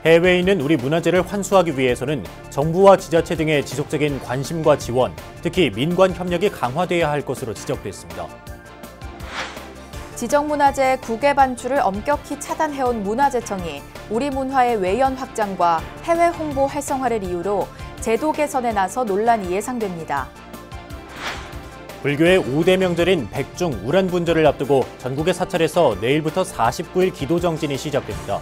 해외에 있는 우리 문화재를 환수하기 위해서는 정부와 지자체 등의 지속적인 관심과 지원, 특히 민관 협력이 강화돼야 할 것으로 지적됐습니다. 지정문화재 국외 반출을 엄격히 차단해온 문화재청이 우리 문화의 외연 확장과 해외 홍보 활성화를 이유로 제도 개선에 나서 논란이 예상됩니다. 불교의 5대 명절인 백중 우란분절을 앞두고 전국의 사찰에서 내일부터 49일 기도정진이 시작됩니다.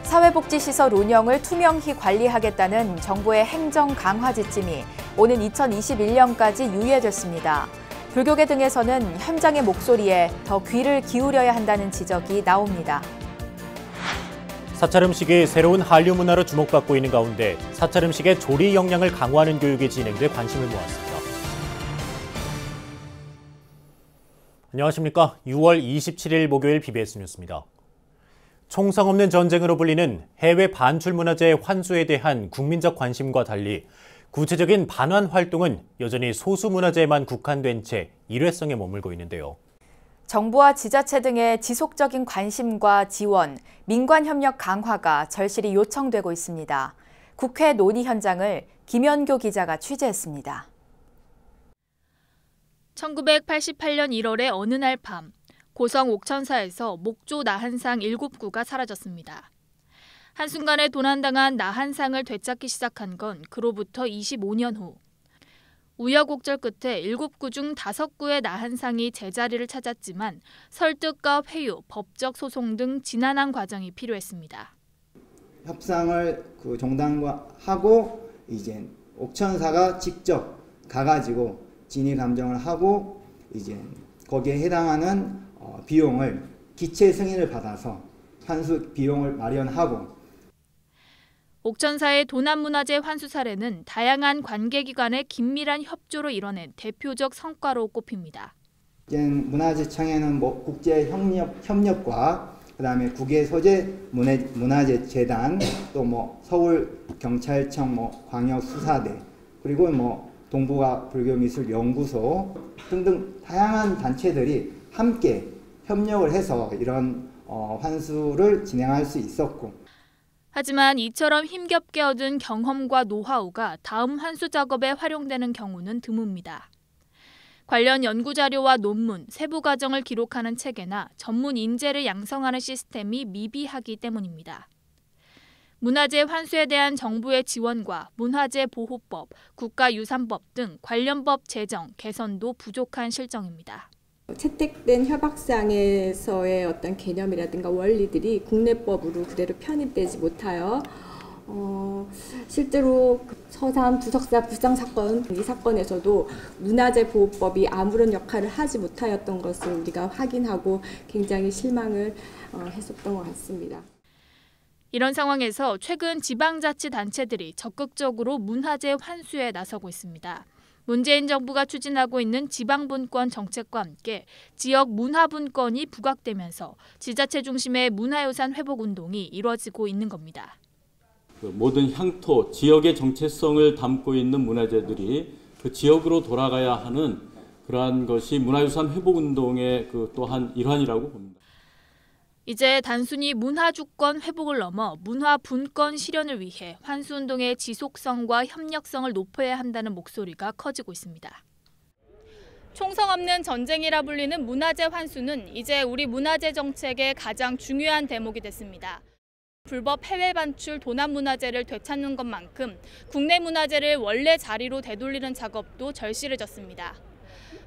사회복지시설 운영을 투명히 관리하겠다는 정부의 행정 강화 지침이 오는 2021년까지 유예됐습니다. 불교계 등에서는 현장의 목소리에 더 귀를 기울여야 한다는 지적이 나옵니다. 사찰 음식이 새로운 한류 문화로 주목받고 있는 가운데 사찰 음식의 조리 역량을 강화하는 교육이 진행돼 관심을 모았습니다. 안녕하십니까. 6월 27일 목요일 BBS 뉴스입니다. 총성 없는 전쟁으로 불리는 해외 반출 문화재 환수에 대한 국민적 관심과 달리 구체적인 반환 활동은 여전히 소수 문화재에만 국한된 채 일회성에 머물고 있는데요. 정부와 지자체 등의 지속적인 관심과 지원, 민관 협력 강화가 절실히 요청되고 있습니다. 국회 논의 현장을 김연교 기자가 취재했습니다. 1988년 1월의 어느 날 밤, 고성 옥천사에서 목조 나한상 7구가 사라졌습니다. 한순간에 도난당한 나한상을 되찾기 시작한 건 그로부터 25년 후. 우여곡절 끝에 7구 중 5구의 나한상이 제자리를 찾았지만 설득과 회유, 법적 소송 등 지난한 과정이 필요했습니다. 협상을 정당과 하고 이제 옥천사가 직접 가가지고 진위 감정을 하고 이제 거기에 해당하는 비용을 기체 승인을 받아서 환수 비용을 마련하고. 옥천사의 도난문화재 환수 사례는 다양한 관계기관의 긴밀한 협조로 이뤄낸 대표적 성과로 꼽힙니다. 문화재청에는 국제 협력과 그다음에 국외 소재 문화재재단, 또 서울 경찰청, 광역수사대, 그리고 동북아 불교미술연구소 등등 다양한 단체들이 함께 협력을 해서 이런 환수를 진행할 수 있었고. 하지만 이처럼 힘겹게 얻은 경험과 노하우가 다음 환수 작업에 활용되는 경우는 드뭅니다. 관련 연구 자료와 논문, 세부 과정을 기록하는 체계나 전문 인재를 양성하는 시스템이 미비하기 때문입니다. 문화재 환수에 대한 정부의 지원과 문화재 보호법, 국가유산법 등 관련 법 제정, 개선도 부족한 실정입니다. 채택된 협약상에서의 어떤 개념이라든가 원리들이 국내법으로 그대로 편입되지 못하여 실제로 서산 부석사 부상 사건, 이 사건에서도 문화재 보호법이 아무런 역할을 하지 못하였던 것을 우리가 확인하고 굉장히 실망을 했었던 것 같습니다. 이런 상황에서 최근 지방자치단체들이 적극적으로 문화재 환수에 나서고 있습니다. 문재인 정부가 추진하고 있는 지방분권 정책과 함께 지역 문화분권이 부각되면서 지자체 중심의 문화유산 회복운동이 이루어지고 있는 겁니다. 모든 향토, 지역의 정체성을 담고 있는 문화재들이 그 지역으로 돌아가야 하는 그러한 것이 문화유산 회복운동의 또한 일환이라고 봅니다. 이제 단순히 문화주권 회복을 넘어 문화분권 실현을 위해 환수운동의 지속성과 협력성을 높여야 한다는 목소리가 커지고 있습니다. 총성 없는 전쟁이라 불리는 문화재 환수는 이제 우리 문화재 정책의 가장 중요한 대목이 됐습니다. 불법 해외 반출 도난 문화재를 되찾는 것만큼 국내 문화재를 원래 자리로 되돌리는 작업도 절실해졌습니다.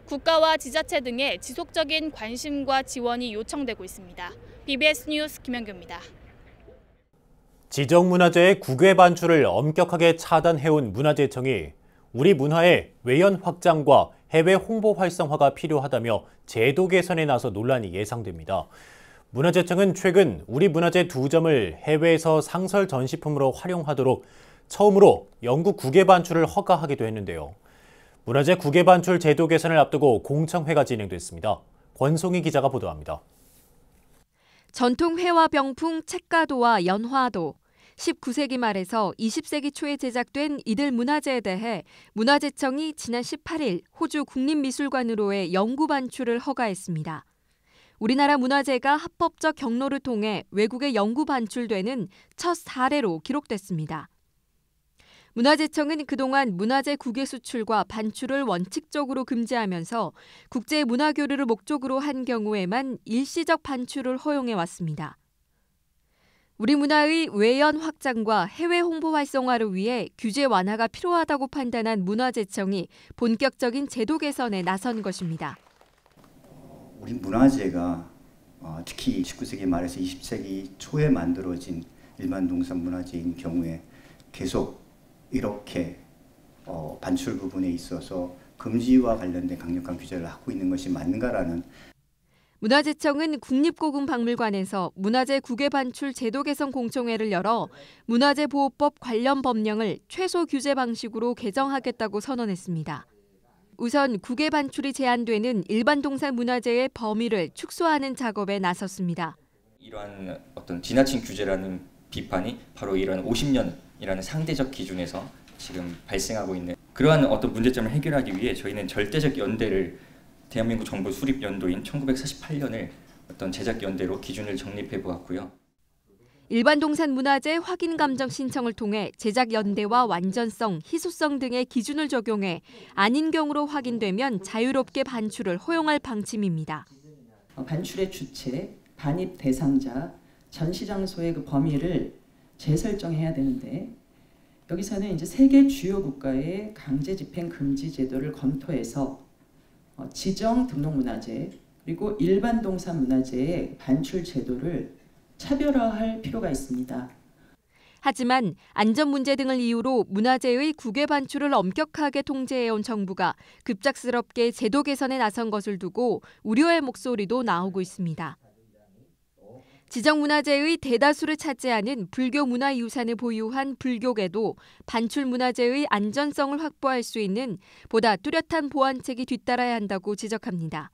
국가와 지자체 등의 지속적인 관심과 지원이 요청되고 있습니다. BBS 뉴스 김연교입니다. 지정문화재의 국외 반출을 엄격하게 차단해온 문화재청이 우리 문화의 외연 확장과 해외 홍보 활성화가 필요하다며 제도 개선에 나서 논란이 예상됩니다. 문화재청은 최근 우리 문화재 2점을 해외에서 상설 전시품으로 활용하도록 처음으로 영국 국외 반출을 허가하기도 했는데요. 문화재 국외 반출 제도 개선을 앞두고 공청회가 진행됐습니다. 권송희 기자가 보도합니다. 전통 회화 병풍 책가도와 연화도, 19세기 말에서 20세기 초에 제작된 이들 문화재에 대해 문화재청이 지난 18일 호주 국립미술관으로의 영구 반출을 허가했습니다. 우리나라 문화재가 합법적 경로를 통해 외국에 영구 반출되는 첫 사례로 기록됐습니다. 문화재청은 그동안 문화재 국외 수출과 반출을 원칙적으로 금지하면서 국제 문화 교류를 목적으로 한 경우에만 일시적 반출을 허용해 왔습니다. 우리 문화의 외연 확장과 해외 홍보 활성화를 위해 규제 완화가 필요하다고 판단한 문화재청이 본격적인 제도 개선에 나선 것입니다. 우리 문화재가 특히 19세기 말에서 20세기 초에 만들어진 일반 동산 문화재인 경우에 계속 이렇게 반출 부분에 있어서 금지와 관련된 강력한 규제를 하고 있는 것이 맞는가라는. 문화재청은 국립고궁박물관에서 문화재 국외 반출 제도 개선 공청회를 열어 문화재보호법 관련 법령을 최소 규제 방식으로 개정하겠다고 선언했습니다. 우선 국외 반출이 제한되는 일반 동산 문화재의 범위를 축소하는 작업에 나섰습니다. 이러한 어떤 지나친 규제라는 비판이 바로 이런 50년이라는 상대적 기준에서 지금 발생하고 있는 그러한 어떤 문제점을 해결하기 위해 저희는 절대적 연대를 대한민국 정부 수립 연도인 1948년을 어떤 제작 연대로 기준을 정립해 보았고요. 일반 동산 문화재 확인 감정 신청을 통해 제작 연대와 완전성, 희소성 등의 기준을 적용해 아닌 경우로 확인되면 자유롭게 반출을 허용할 방침입니다. 반출의 주체, 반입 대상자, 전시 장소의 그 범위를 재설정해야 되는데 여기서는 이제 세계 주요 국가의 강제 집행 금지 제도를 검토해서 지정 등록 문화재 그리고 일반 동산 문화재의 반출 제도를 차별화할 필요가 있습니다. 하지만 안전 문제 등을 이유로 문화재의 국외 반출을 엄격하게 통제해온 정부가 급작스럽게 제도 개선에 나선 것을 두고 우려의 목소리도 나오고 있습니다. 지정 문화재의 대다수를 차지하는 불교 문화유산을 보유한 불교계도 반출 문화재의 안전성을 확보할 수 있는 보다 뚜렷한 보완책이 뒤따라야 한다고 지적합니다.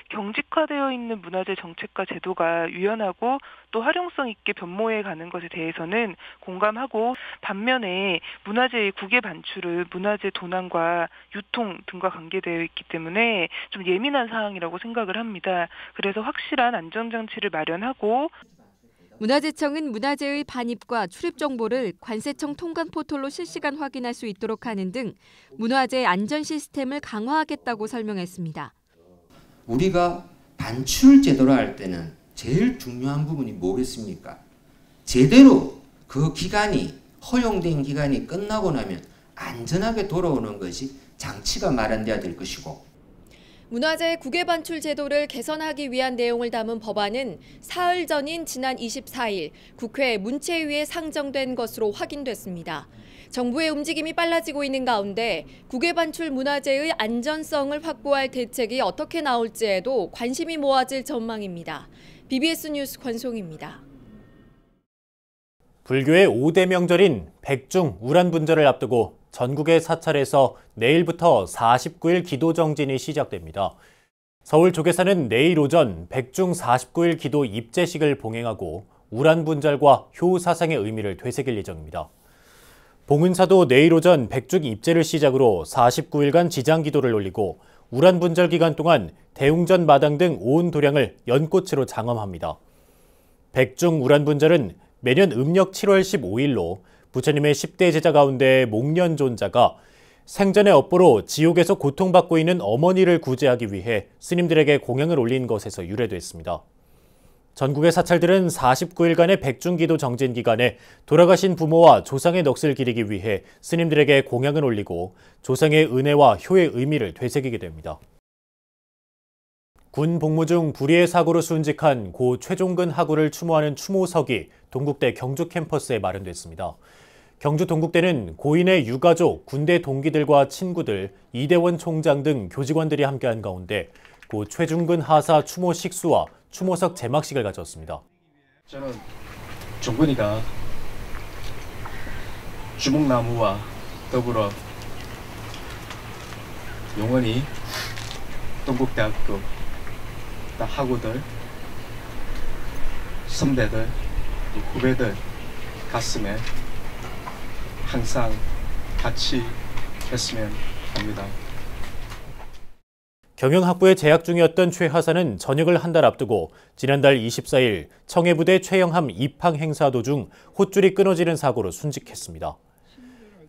경직화되어 있는 문화재 정책과 제도가 유연하고 또 활용성 있게 변모해 가는 것에 대해서는 공감하고 반면에 문화재의 국외 반출은 문화재 도난과 유통 등과 관계되어 있기 때문에 좀 예민한 사항이라고 생각을 합니다. 그래서 확실한 안전장치를 마련하고 문화재청은 문화재의 반입과 출입 정보를 관세청 통관 포털로 실시간 확인할 수 있도록 하는 등 문화재 안전 시스템을 강화하겠다고 설명했습니다. 우리가 반출 제도를 할 때는 제일 중요한 부분이 뭐겠습니까? 제대로 그 기간이 허용된 기간이 끝나고 나면 안전하게 돌아오는 것이 장치가 마련돼야 될 것이고 문화재 국외 반출 제도를 개선하기 위한 내용을 담은 법안은 사흘 전인 지난 24일 국회 문체위에 상정된 것으로 확인됐습니다. 정부의 움직임이 빨라지고 있는 가운데 국외 반출 문화재의 안전성을 확보할 대책이 어떻게 나올지에도 관심이 모아질 전망입니다. BBS 뉴스 권송입니다. 불교의 5대 명절인 백중 우란분절을 앞두고 전국의 사찰에서 내일부터 49일 기도 정진이 시작됩니다. 서울 조계사는 내일 오전 백중 49일 기도 입제식을 봉행하고 우란분절과 효사상의 의미를 되새길 예정입니다. 봉은사도 내일 오전 백중 입제를 시작으로 49일간 지장기도를 올리고 우란분절 기간 동안 대웅전 마당 등 온 도량을 연꽃으로 장엄합니다. 백중 우란분절은 매년 음력 7월 15일로 부처님의 10대 제자 가운데 목련존자가 생전의 업보로 지옥에서 고통받고 있는 어머니를 구제하기 위해 스님들에게 공양을 올린 것에서 유래됐습니다. 전국의 사찰들은 49일간의 백중기도 정진 기간에 돌아가신 부모와 조상의 넋을 기리기 위해 스님들에게 공양을 올리고 조상의 은혜와 효의 의미를 되새기게 됩니다. 군 복무 중 불의의 사고로 순직한 고 최종근 하구를 추모하는 추모석이 동국대 경주 캠퍼스에 마련됐습니다. 경주 동국대는 고인의 유가족, 군대 동기들과 친구들, 이대원 총장 등 교직원들이 함께한 가운데 고 최중근 하사 추모 식수와 추모석 제막식을 가졌습니다. 저는 종근이가 주목나무와 더불어 영원히 동국대학교 학우들, 선배들, 후배들 가슴에 항상 같이 했으면 합니다. 경영학부에 재학 중이었던 최 하사는 전역을 한 달 앞두고 지난달 24일 청해부대 최영함 입항 행사 도중 헛줄이 끊어지는 사고로 순직했습니다.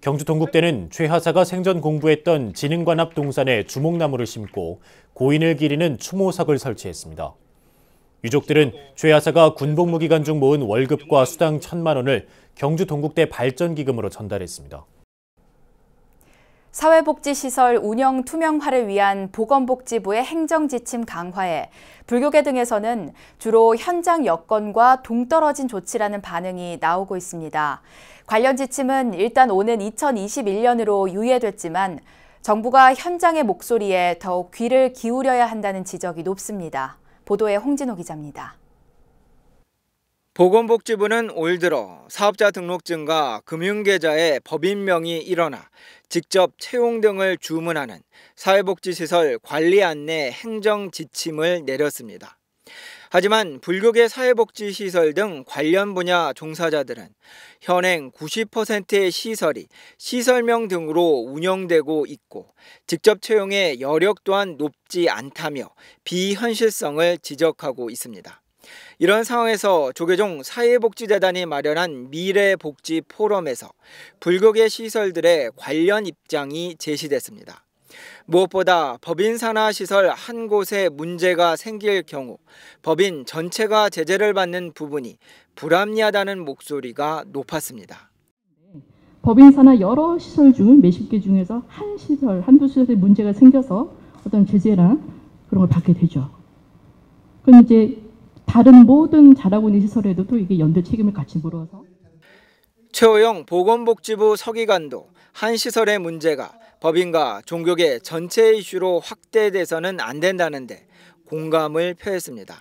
경주 동국대는 최 하사가 생전 공부했던 진흥관 앞 동산에 주목나무를 심고 고인을 기리는 추모석을 설치했습니다. 유족들은 최 하사가 군복무 기간 중 모은 월급과 수당 1,000만 원을 경주 동국대 발전기금으로 전달했습니다. 사회복지시설 운영 투명화를 위한 보건복지부의 행정지침 강화에 불교계 등에서는 주로 현장 여건과 동떨어진 조치라는 반응이 나오고 있습니다. 관련 지침은 일단 오는 2021년으로 유예됐지만 정부가 현장의 목소리에 더욱 귀를 기울여야 한다는 지적이 높습니다. 보도에 홍진호 기자입니다. 보건복지부는 올 들어 사업자 등록증과 금융계좌에 법인명이 일어나 직접 채용 등을 주문하는 사회복지시설 관리 안내 행정 지침을 내렸습니다. 하지만 불교계 사회복지시설 등 관련 분야 종사자들은 현행 90%의 시설이 시설명 등으로 운영되고 있고 직접 채용의 여력 또한 높지 않다며 비현실성을 지적하고 있습니다. 이런 상황에서 조계종 사회복지재단이 마련한 미래복지 포럼에서 불교계 시설들의 관련 입장이 제시됐습니다. 무엇보다 법인 산하 시설 한 곳에 문제가 생길 경우 법인 전체가 제재를 받는 부분이 불합리하다는 목소리가 높았습니다. 법인 산하 여러 시설 중 몇십 개 중에서 한 시설, 한두 시설에 문제가 생겨서 어떤 제재나 그런 걸 받게 되죠. 그럼 이제 다른 모든 잘하고 있는 시설에도 또 이게 연대 책임을 같이 물어서. 최호영 보건복지부 서기관도 한 시설의 문제가 법인과 종교계 전체 이슈로 확대돼서는 안 된다는데 공감을 표했습니다.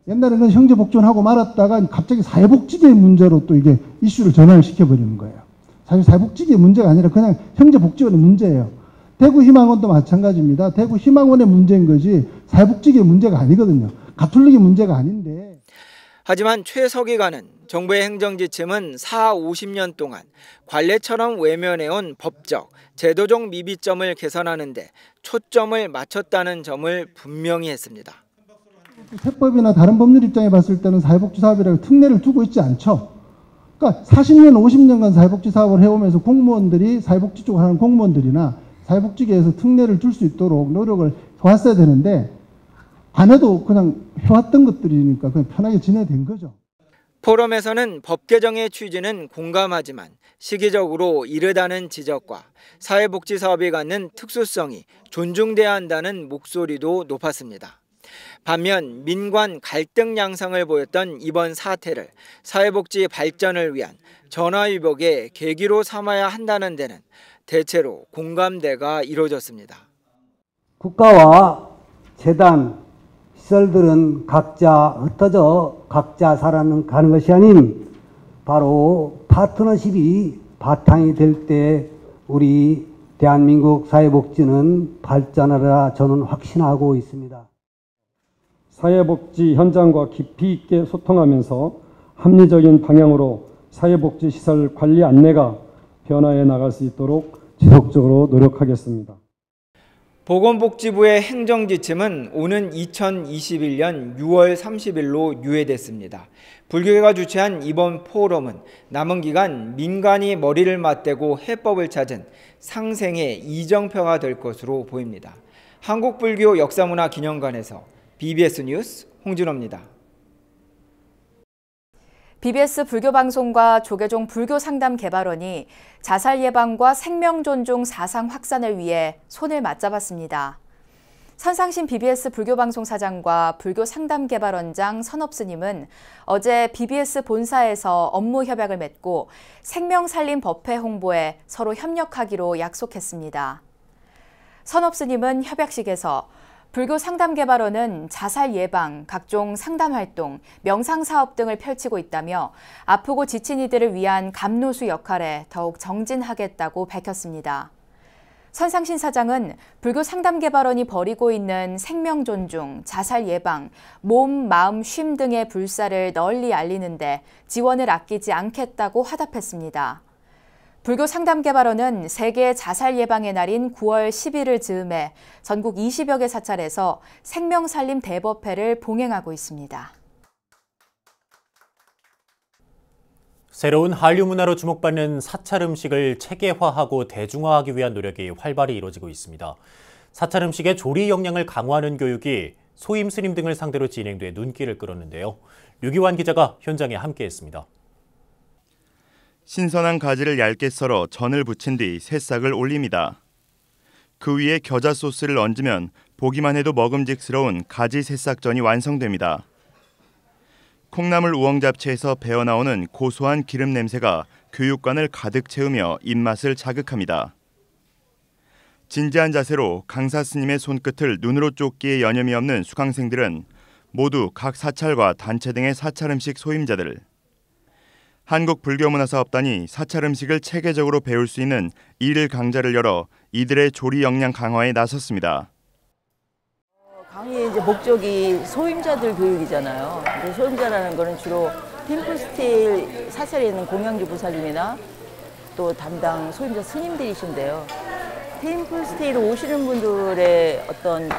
옛날에는 형제복지원하고 말았다가 갑자기 사회복지계 문제로 또 이게 이슈를 전환을 시켜버리는 거예요. 사실 사회복지계 문제가 아니라 그냥 형제복지원의 문제예요. 대구희망원도 마찬가지입니다. 대구희망원의 문제인 거지 사회복지계 문제가 아니거든요. 가톨릭의 문제가 아닌데. 하지만 최 서기관은 정부의 행정지침은 50년 동안 관례처럼 외면해온 법적, 제도적 미비점을 개선하는 데 초점을 맞췄다는 점을 분명히 했습니다. 세법이나 다른 법률 입장에 봤을 때는 사회복지 사업이라고 특례를 두고 있지 않죠. 그러니까 40년, 50년간 사회복지 사업을 해오면서 공무원들이 사회복지 쪽을 하는 공무원들이나 사회복지계에서 특례를 줄 수 있도록 노력을 해왔어야 되는데 안 해도 그냥 해왔던 것들이니까 그냥 편하게 지내된 거죠. 포럼에서는 법 개정의 취지는 공감하지만 시기적으로 이르다는 지적과 사회복지 사업이 갖는 특수성이 존중돼야 한다는 목소리도 높았습니다. 반면 민관 갈등 양상을 보였던 이번 사태를 사회복지 발전을 위한 전화위복의 계기로 삼아야 한다는 데는 대체로 공감대가 이루어졌습니다. 국가와 재단, 시설들은 각자 흩어져 각자 살아가는 것이 아닌 바로 파트너십이 바탕이 될 때 우리 대한민국 사회복지는 발전하리라 저는 확신하고 있습니다. 사회복지 현장과 깊이 있게 소통하면서 합리적인 방향으로 사회복지시설 관리 안내가 변화해 나갈 수 있도록 지속적으로 노력하겠습니다. 보건복지부의 행정지침은 오는 2021년 6월 30일로 유예됐습니다. 불교계가 주최한 이번 포럼은 남은 기간 민간이 머리를 맞대고 해법을 찾은 상생의 이정표가 될 것으로 보입니다. 한국불교 역사문화기념관에서 BBS 뉴스 홍진호입니다. BBS 불교방송과 조계종 불교상담개발원이 자살 예방과 생명 존중 사상 확산을 위해 손을 맞잡았습니다. 선상신 BBS 불교방송 사장과 불교상담개발원장 선업스님은 어제 BBS 본사에서 업무 협약을 맺고 생명살림 법회 홍보에 서로 협력하기로 약속했습니다. 선업스님은 협약식에서 불교상담개발원은 자살 예방, 각종 상담활동, 명상사업 등을 펼치고 있다며 아프고 지친 이들을 위한 감로수 역할에 더욱 정진하겠다고 밝혔습니다. 선상신 사장은 불교상담개발원이 벌이고 있는 생명 존중, 자살 예방, 몸, 마음, 쉼 등의 불사를 널리 알리는 데 지원을 아끼지 않겠다고 화답했습니다. 불교 상담개발원은 세계 자살 예방의 날인 9월 10일을 즈음해 전국 20여 개 사찰에서 생명살림 대법회를 봉행하고 있습니다. 새로운 한류 문화로 주목받는 사찰 음식을 체계화하고 대중화하기 위한 노력이 활발히 이루어지고 있습니다. 사찰 음식의 조리 역량을 강화하는 교육이 소임 스님 등을 상대로 진행돼 눈길을 끌었는데요. 류기환 기자가 현장에 함께했습니다. 신선한 가지를 얇게 썰어 전을 부친 뒤 새싹을 올립니다. 그 위에 겨자 소스를 얹으면 보기만 해도 먹음직스러운 가지 새싹전이 완성됩니다. 콩나물 우엉 잡채에서 배어나오는 고소한 기름 냄새가 교육관을 가득 채우며 입맛을 자극합니다. 진지한 자세로 강사 스님의 손끝을 눈으로 쫓기에 여념이 없는 수강생들은 모두 각 사찰과 단체 등의 사찰 음식 소임자들. 한국불교문화사업단이 사찰 음식을 체계적으로 배울 수 있는 일일 강좌를 열어 이들의 조리 역량 강화에 나섰습니다. 강의의 이제 목적이 소임자들 교육이잖아요. 소임자라는 거는 주로 템플스테이 사찰에 있는 공양주 부사님이나 또 담당 소임자 스님들이신데요. 템플스테이로 오시는 분들의 어떤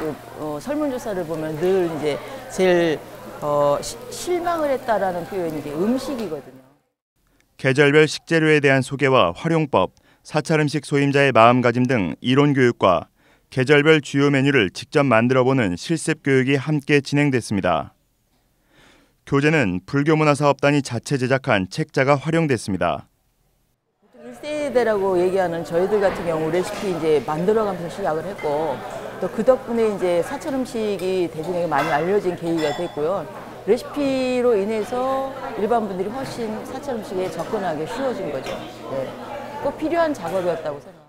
설문조사를 보면 늘 이제 제일 실망을 했다라는 표현이 이제 음식이거든요. 계절별 식재료에 대한 소개와 활용법, 사찰 음식 소임자의 마음가짐 등 이론 교육과 계절별 주요 메뉴를 직접 만들어보는 실습 교육이 함께 진행됐습니다. 교재는 불교문화사업단이 자체 제작한 책자가 활용됐습니다. 1세대라고 얘기하는 저희들 같은 경우 레시피 이제 만들어가면서 시작을 했고 또 그 덕분에 이제 사찰 음식이 대중에게 많이 알려진 계기가 됐고요. 레시피로 인해서 일반 분들이 훨씬 사찰 음식에 접근하기 쉬워진 거죠. 네. 꼭 필요한 작업이었다고 생각합니다.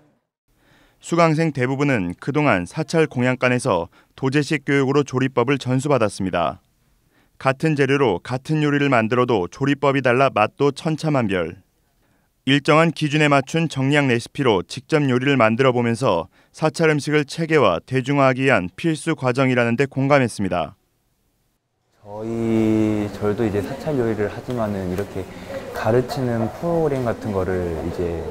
수강생 대부분은 그동안 사찰 공양관에서 도제식 교육으로 조리법을 전수받았습니다. 같은 재료로 같은 요리를 만들어도 조리법이 달라 맛도 천차만별. 일정한 기준에 맞춘 정량 레시피로 직접 요리를 만들어 보면서 사찰 음식을 체계화, 대중화하기 위한 필수 과정이라는 데 공감했습니다. 저희도 이제 사찰 요리를 하지만은 이렇게 가르치는 프로그램 같은 거를 이제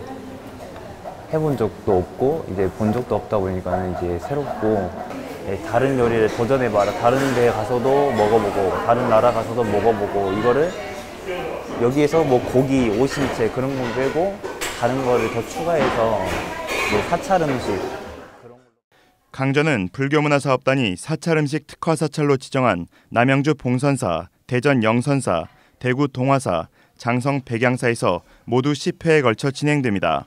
해본 적도 없고 이제 본 적도 없다 보니까는 이제 새롭고 다른 요리를 도전해봐라. 다른 데 가서도 먹어보고 다른 나라 가서도 먹어보고 이거를 여기에서 뭐 고기, 오심채 그런 거 빼고 다른 거를 더 추가해서 뭐 사찰 음식 강좌는 불교문화사업단이 사찰 음식 특화 사찰로 지정한 남양주 봉선사, 대전 영선사, 대구 동화사, 장성 백양사에서 모두 10회에 걸쳐 진행됩니다.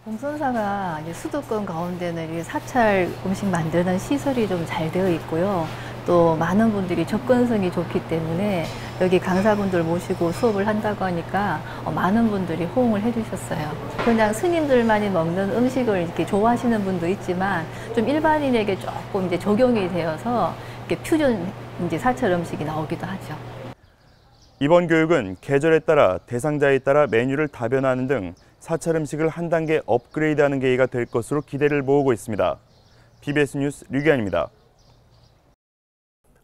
봉선사가 이제 수도권 가운데는 사찰 음식 만드는 시설이 좀 잘 되어 있고요. 또 많은 분들이 접근성이 좋기 때문에 여기 강사분들 모시고 수업을 한다고 하니까 많은 분들이 호응을 해주셨어요. 그냥 스님들만이 먹는 음식을 이렇게 좋아하시는 분도 있지만 좀 일반인에게 조금 이제 적용이 되어서 이렇게 퓨전 이제 사찰 음식이 나오기도 하죠. 이번 교육은 계절에 따라 대상자에 따라 메뉴를 다변화하는 등 사찰 음식을 한 단계 업그레이드하는 계기가 될 것으로 기대를 모으고 있습니다. BBS 뉴스 류기환입니다.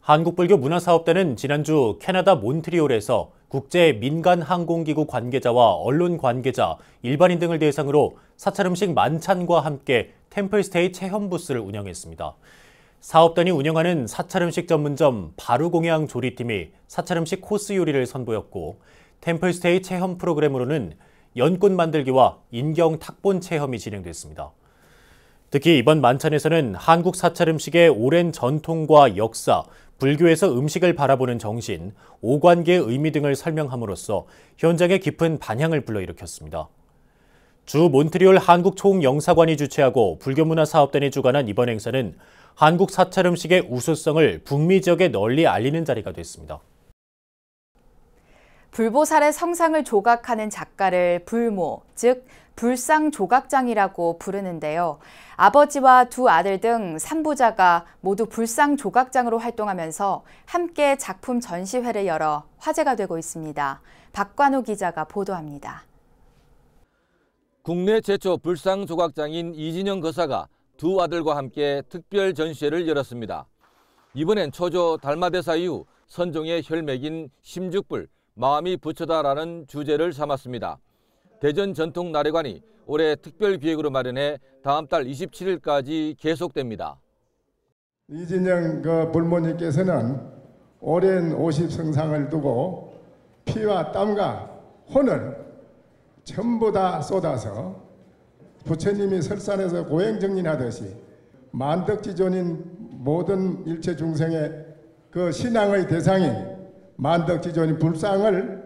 한국불교문화사업단은 지난주 캐나다 몬트리올에서 국제 민간항공기구 관계자와 언론 관계자, 일반인 등을 대상으로 사찰 음식 만찬과 함께 템플스테이 체험 부스를 운영했습니다. 사업단이 운영하는 사찰 음식 전문점 바루공양 조리팀이 사찰 음식 코스 요리를 선보였고 템플스테이 체험 프로그램으로는 연꽃 만들기와 인경 탁본 체험이 진행됐습니다. 특히 이번 만찬에서는 한국 사찰 음식의 오랜 전통과 역사, 불교에서 음식을 바라보는 정신, 오관계의 의미 등을 설명함으로써 현장의 깊은 반향을 불러일으켰습니다. 주 몬트리올 한국총영사관이 주최하고 불교문화사업단이 주관한 이번 행사는 한국 사찰 음식의 우수성을 북미 지역에 널리 알리는 자리가 됐습니다. 불보살의 성상을 조각하는 작가를 불모, 즉 불상조각장이라고 부르는데요. 아버지와 두 아들 등 3부자가 모두 불상조각장으로 활동하면서 함께 작품 전시회를 열어 화제가 되고 있습니다. 박관우 기자가 보도합니다. 국내 최초 불상조각장인 이진영 거사가 두 아들과 함께 특별 전시회를 열었습니다. 이번엔 초조 달마대사 이후 선종의 혈맥인 심죽불, 마음이 부처다라는 주제를 삼았습니다. 대전전통나래관이 올해 특별기획으로 마련해 다음 달 27일까지 계속됩니다. 이진영 불모님께서는 오랜 50성상을 두고 피와 땀과 혼을 전부 다 쏟아서 부처님이 설산에서 고행정진하듯이 만덕지존인 모든 일체 중생의 그 신앙의 대상인 만덕지존인 불상을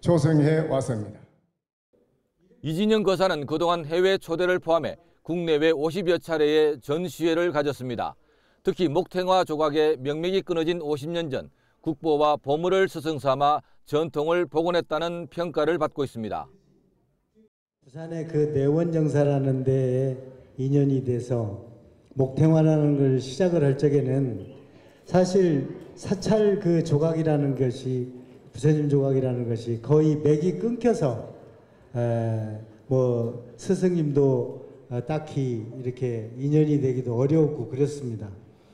조성해 왔습니다. 이진영 거사는 그동안 해외 초대를 포함해 국내외 50여 차례의 전시회를 가졌습니다. 특히 목탱화 조각의 명맥이 끊어진 50년 전 국보와 보물을 스승삼아 전통을 복원했다는 평가를 받고 있습니다. 부산의 그 내원정사라는 데에 인연이 돼서 목탱화라는 걸 시작을 할 적에는 사실 사찰 그 조각이라는 것이 부처님 조각이라는 것이 거의 맥이 끊겨서 뭐 스승님도 딱히 이렇게 인연이 되기도 어려웠고 그렇습니다.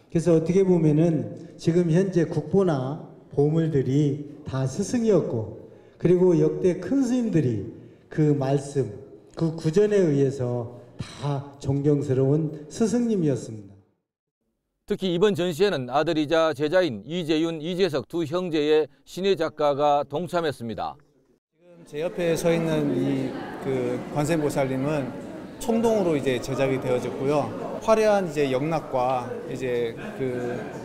그래서 어떻게 보면은 지금 현재 국보나 보물들이 다 스승이었고 그리고 역대 큰 스님들이 그 말씀, 그 구전에 의해서 다 존경스러운 스승님이었습니다. 특히 이번 전시회는 아들이자 제자인 이재윤, 이재석 두 형제의 신예 작가가 동참했습니다. 지금 제 옆에 서 있는 이 관세음보살님은 청동으로 이제 제작이 되어졌고요. 화려한 이제 영락과 이제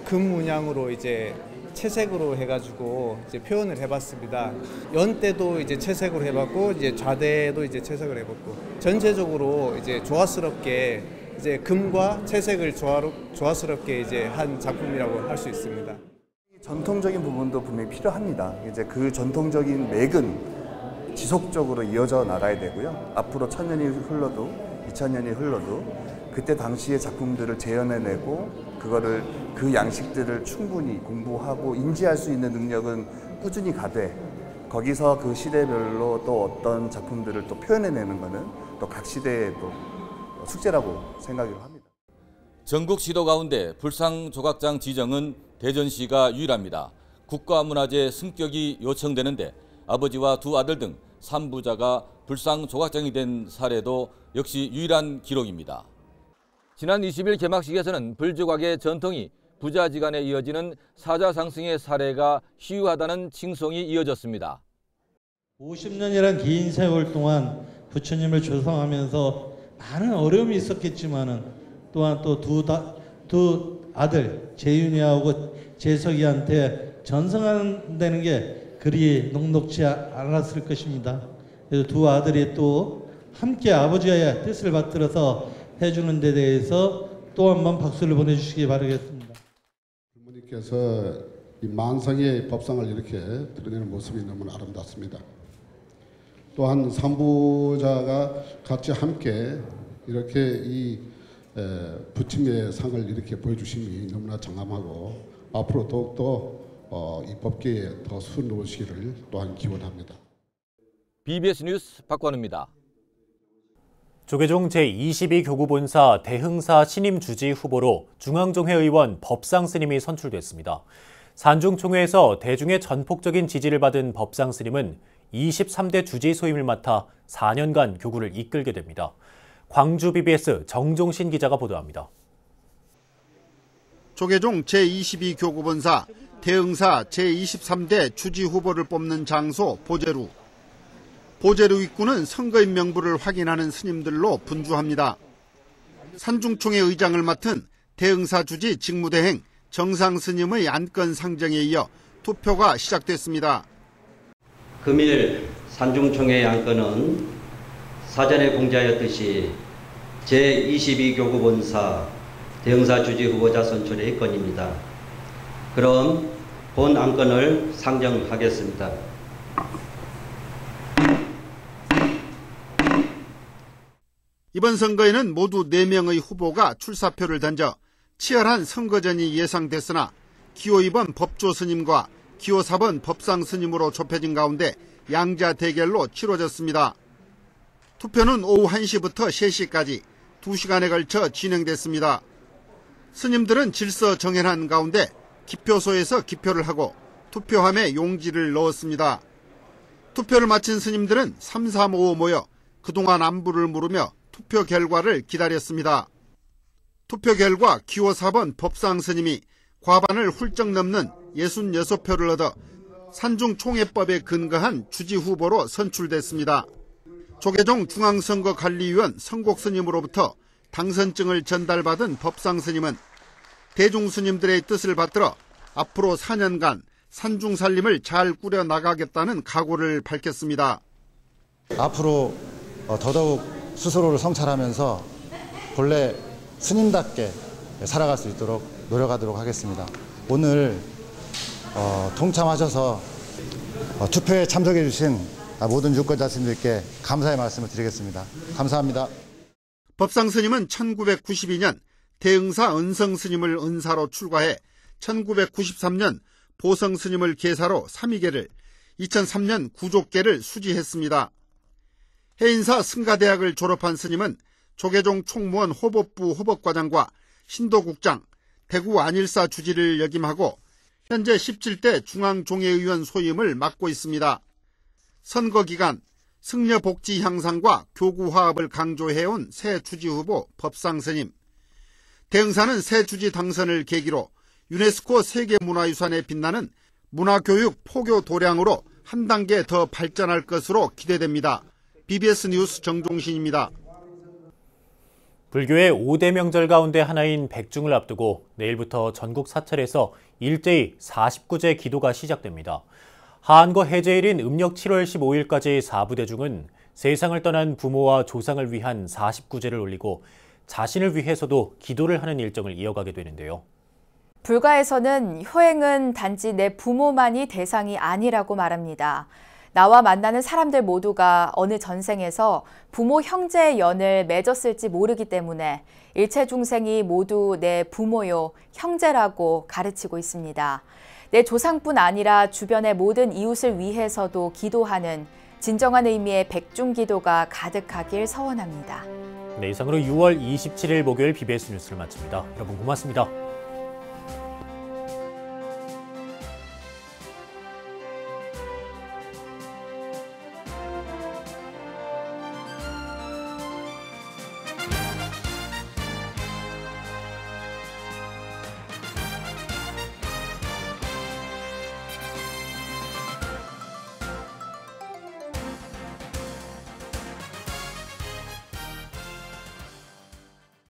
금 문양으로 이제 채색으로 해가지고 이제 표현을 해봤습니다. 연 때도 이제 채색으로 해봤고 이제 좌대도 이제 채색을 해봤고 전체적으로 이제 조화스럽게 이제 금과 채색을 조화스럽게 이제 한 작품이라고 할 수 있습니다. 전통적인 부분도 분명히 필요합니다. 이제 그 전통적인 맥은 지속적으로 이어져 나가야 되고요. 앞으로 1000년이 흘러도 2000년이 흘러도 그때 당시의 작품들을 재현해내고 그거를 그 양식들을 충분히 공부하고 인지할 수 있는 능력은 꾸준히 가되 거기서 그 시대별로 또 어떤 작품들을 또 표현해내는 거는 또 각 시대의 또 숙제라고 생각을 합니다. 전국 시도 가운데 불상 조각장 지정은 대전시가 유일합니다. 국가문화재 승격이 요청되는데 아버지와 두 아들 등 3부자가 불상 조각장이 된 사례도 역시 유일한 기록입니다. 지난 20일 개막식에서는 불조각의 전통이 부자지간에 이어지는 사자상승의 사례가 희유하다는 칭송이 이어졌습니다. 50년이란 긴 세월 동안 부처님을 조성하면서 많은 어려움이 있었겠지만은 또한 또 두 아들 재윤이하고 재석이한테 전승한다는 게 그리 녹록지 않았을 것입니다. 그래서 두 아들이 또 함께 아버지의 뜻을 받들어서 해주는 데 대해서 또 한 번 박수를 보내주시기 바라겠습니다. 부모님께서 이 만성의 법상을 이렇게 드러내는 모습이 너무 아름답습니다. 또한 삼부자가 같이 함께 이렇게 이 부침의 상을 이렇게 보여주심이 너무나 장엄하고 앞으로 더욱더 이 법계에 더 수놓으시기를 또한 기원합니다. BBS 뉴스 박관우입니다. 조계종 제22교구본사 대흥사 신임주지 후보로 중앙종회 의원 법상 스님이 선출됐습니다. 산중총회에서 대중의 전폭적인 지지를 받은 법상 스님은 23대 주지 소임을 맡아 4년간 교구를 이끌게 됩니다. 광주 BBS 정종신 기자가 보도합니다. 조계종 제22교구본사 대흥사 제23대 주지 후보를 뽑는 장소 보제루. 보제루 입구는 선거인 명부를 확인하는 스님들로 분주합니다. 산중총회 의장을 맡은 대흥사 주지 직무대행 정상 스님의 안건 상정에 이어 투표가 시작됐습니다. 금일 산중총회 안건은 사전에 공지하였듯이 제22교구본사 대흥사 주지 후보자 선출의 건입니다. 그럼 본 안건을 상정하겠습니다. 이번 선거에는 모두 4명의 후보가 출사표를 던져 치열한 선거전이 예상됐으나 기호 2번 법조 스님과 기호 4번 법상 스님으로 좁혀진 가운데 양자 대결로 치러졌습니다. 투표는 오후 1시부터 3시까지 2시간에 걸쳐 진행됐습니다. 스님들은 질서 정연한 가운데 기표소에서 기표를 하고 투표함에 용지를 넣었습니다. 투표를 마친 스님들은 3, 4, 5 모여 그동안 안부를 물으며 투표 결과를 기다렸습니다. 투표 결과 기호 4번 법상 스님이 과반을 훌쩍 넘는 66표를 얻어 산중총회법에 근거한 주지 후보로 선출됐습니다. 조계종 중앙선거관리위원 성곡스님으로부터 당선증을 전달받은 법상 스님은 대중스님들의 뜻을 받들어 앞으로 4년간 산중살림을 잘 꾸려나가겠다는 각오를 밝혔습니다. 앞으로 더더욱 스스로를 성찰하면서 본래 스님답게 살아갈 수 있도록 노력하도록 하겠습니다. 오늘 동참하셔서 투표에 참석해 주신 모든 유권자님들께 감사의 말씀을 드리겠습니다. 감사합니다. 법상 스님은 1992년 대응사 은성 스님을 은사로 출가해 1993년 보성 스님을 계사로 삼위계를, 2003년 구족계를 수지했습니다. 해인사 승가대학을 졸업한 스님은 조계종 총무원 호법부 호법과장과 신도국장, 대구 안일사 주지를 역임하고 현재 17대 중앙종회의원 소임을 맡고 있습니다. 선거 기간 승려 복지 향상과 교구 화합을 강조해온 새 주지 후보 법상 스님. 대응사는 새 주지 당선을 계기로 유네스코 세계문화유산에 빛나는 문화교육 포교 도량으로 한 단계 더 발전할 것으로 기대됩니다. BBS 뉴스 정종신입니다. 불교의 5대 명절 가운데 하나인 백중을 앞두고 내일부터 전국 사찰에서 일제히 49제 기도가 시작됩니다. 한거 해제일인 음력 7월 15일까지 4부대중은 세상을 떠난 부모와 조상을 위한 49제를 올리고 자신을 위해서도 기도를 하는 일정을 이어가게 되는데요. 불가에서는 효행은 단지 내 부모만이 대상이 아니라고 말합니다. 나와 만나는 사람들 모두가 어느 전생에서 부모 형제의 연을 맺었을지 모르기 때문에 일체 중생이 모두 내 부모요, 형제라고 가르치고 있습니다. 내 조상뿐 아니라 주변의 모든 이웃을 위해서도 기도하는 진정한 의미의 백중기도가 가득하길 서원합니다. 네, 이상으로 6월 27일 목요일 BBS 뉴스를 마칩니다. 여러분 고맙습니다.